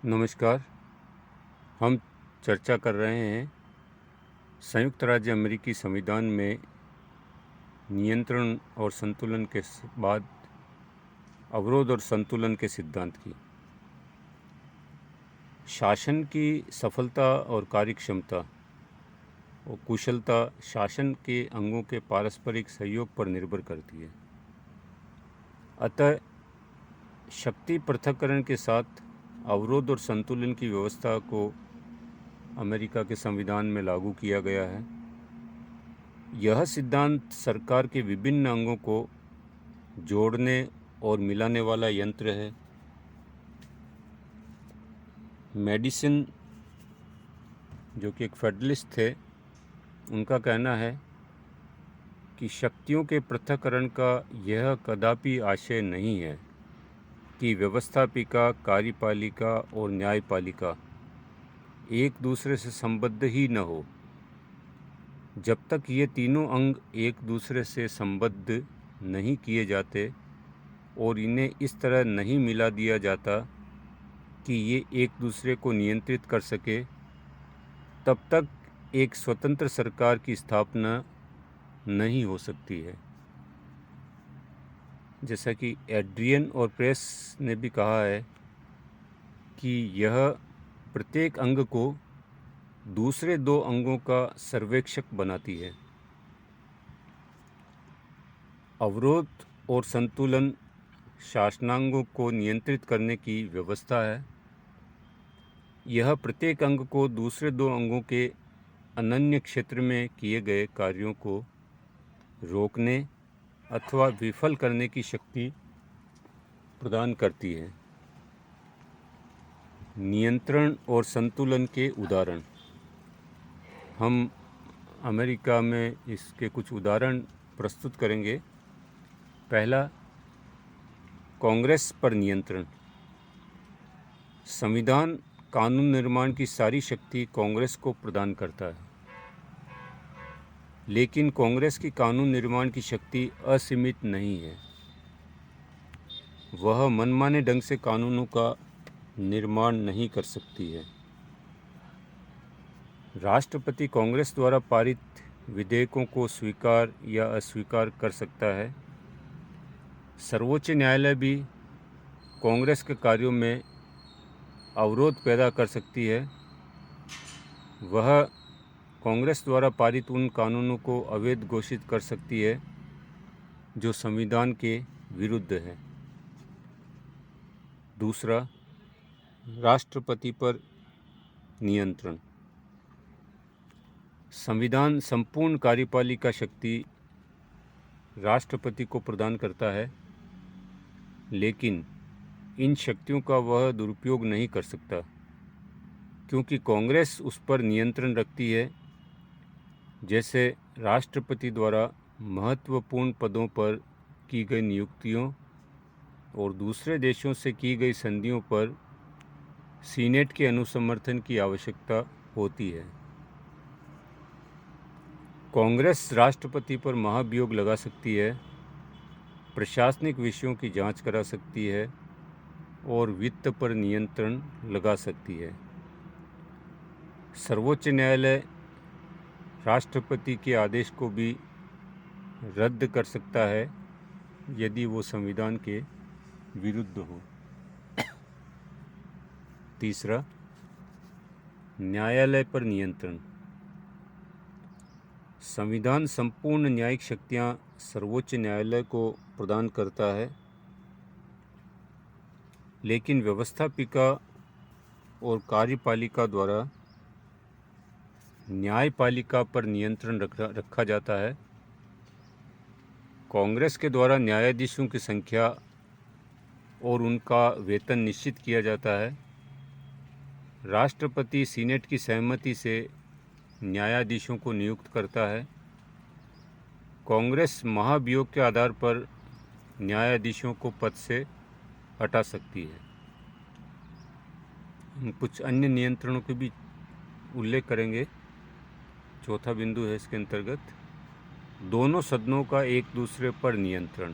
नमस्कार। हम चर्चा कर रहे हैं संयुक्त राज्य अमेरिकी संविधान में नियंत्रण और संतुलन के बाद अवरोध और संतुलन के सिद्धांत की। शासन की सफलता और कार्यक्षमता और कुशलता शासन के अंगों के पारस्परिक सहयोग पर निर्भर करती है। अतः शक्ति पृथक्करण के साथ अवरोध और संतुलन की व्यवस्था को अमेरिका के संविधान में लागू किया गया है। यह सिद्धांत सरकार के विभिन्न अंगों को जोड़ने और मिलाने वाला यंत्र है। मेडिसन, जो कि एक फेडरलिस्ट थे, उनका कहना है कि शक्तियों के पृथक्करण का यह कदापि आशय नहीं है कि व्यवस्थापिका, कार्यपालिका और न्यायपालिका एक दूसरे से संबद्ध ही न हो। जब तक ये तीनों अंग एक दूसरे से संबद्ध नहीं किए जाते और इन्हें इस तरह नहीं मिला दिया जाता कि ये एक दूसरे को नियंत्रित कर सके, तब तक एक स्वतंत्र सरकार की स्थापना नहीं हो सकती है। जैसा कि एड्रियन और प्रेस ने भी कहा है कि यह प्रत्येक अंग को दूसरे दो अंगों का सर्वेक्षक बनाती है। अवरोध और संतुलन शासनांगों को नियंत्रित करने की व्यवस्था है। यह प्रत्येक अंग को दूसरे दो अंगों के अनन्य क्षेत्र में किए गए कार्यों को रोकने अथवा विफल करने की शक्ति प्रदान करती है। नियंत्रण और संतुलन के उदाहरण, हम अमेरिका में इसके कुछ उदाहरण प्रस्तुत करेंगे। पहला, कांग्रेस पर नियंत्रण। संविधान कानून निर्माण की सारी शक्ति कांग्रेस को प्रदान करता है, लेकिन कांग्रेस की कानून निर्माण की शक्ति असीमित नहीं है। वह मनमाने ढंग से कानूनों का निर्माण नहीं कर सकती है। राष्ट्रपति कांग्रेस द्वारा पारित विधेयकों को स्वीकार या अस्वीकार कर सकता है। सर्वोच्च न्यायालय भी कांग्रेस के कार्यों में अवरोध पैदा कर सकती है। वह कांग्रेस द्वारा पारित उन कानूनों को अवैध घोषित कर सकती है जो संविधान के विरुद्ध है। दूसरा, राष्ट्रपति पर नियंत्रण। संविधान संपूर्ण कार्यपालिका शक्ति राष्ट्रपति को प्रदान करता है, लेकिन इन शक्तियों का वह दुरुपयोग नहीं कर सकता, क्योंकि कांग्रेस उस पर नियंत्रण रखती है। जैसे राष्ट्रपति द्वारा महत्वपूर्ण पदों पर की गई नियुक्तियों और दूसरे देशों से की गई संधियों पर सीनेट के अनुसमर्थन की आवश्यकता होती है। कांग्रेस राष्ट्रपति पर महाभियोग लगा सकती है, प्रशासनिक विषयों की जांच करा सकती है और वित्त पर नियंत्रण लगा सकती है। सर्वोच्च न्यायालय राष्ट्रपति के आदेश को भी रद्द कर सकता है यदि वो संविधान के विरुद्ध हो। तीसरा, न्यायालय पर नियंत्रण। संविधान संपूर्ण न्यायिक शक्तियां सर्वोच्च न्यायालय को प्रदान करता है, लेकिन व्यवस्थापिका और कार्यपालिका द्वारा न्यायपालिका पर नियंत्रण रखा जाता है। कांग्रेस के द्वारा न्यायाधीशों की संख्या और उनका वेतन निश्चित किया जाता है। राष्ट्रपति सीनेट की सहमति से न्यायाधीशों को नियुक्त करता है। कांग्रेस महाभियोग के आधार पर न्यायाधीशों को पद से हटा सकती है। हम कुछ अन्य नियंत्रणों के भी उल्लेख करेंगे। चौथा बिंदु है इसके अंतर्गत, दोनों सदनों का एक दूसरे पर नियंत्रण।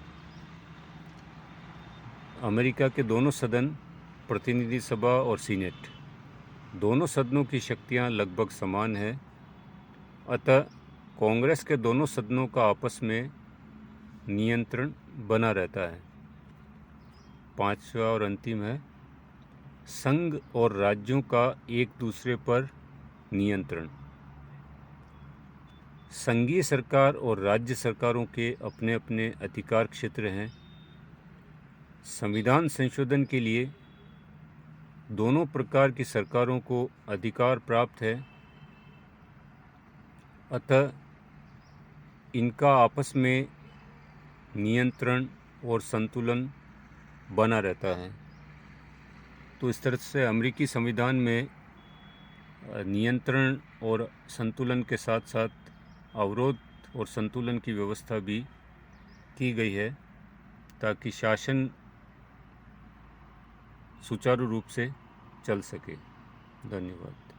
अमेरिका के दोनों सदन प्रतिनिधि सभा और सीनेट दोनों सदनों की शक्तियां लगभग समान है, अतः कांग्रेस के दोनों सदनों का आपस में नियंत्रण बना रहता है। पांचवा और अंतिम है संघ और राज्यों का एक दूसरे पर नियंत्रण। संघीय सरकार और राज्य सरकारों के अपने अपने अधिकार क्षेत्र हैं। संविधान संशोधन के लिए दोनों प्रकार की सरकारों को अधिकार प्राप्त है, अतः इनका आपस में नियंत्रण और संतुलन बना रहता है। तो इस तरह से अमेरिकी संविधान में नियंत्रण और संतुलन के साथ साथ अवरोध और संतुलन की व्यवस्था भी की गई है, ताकि शासन सुचारू रूप से चल सके। धन्यवाद।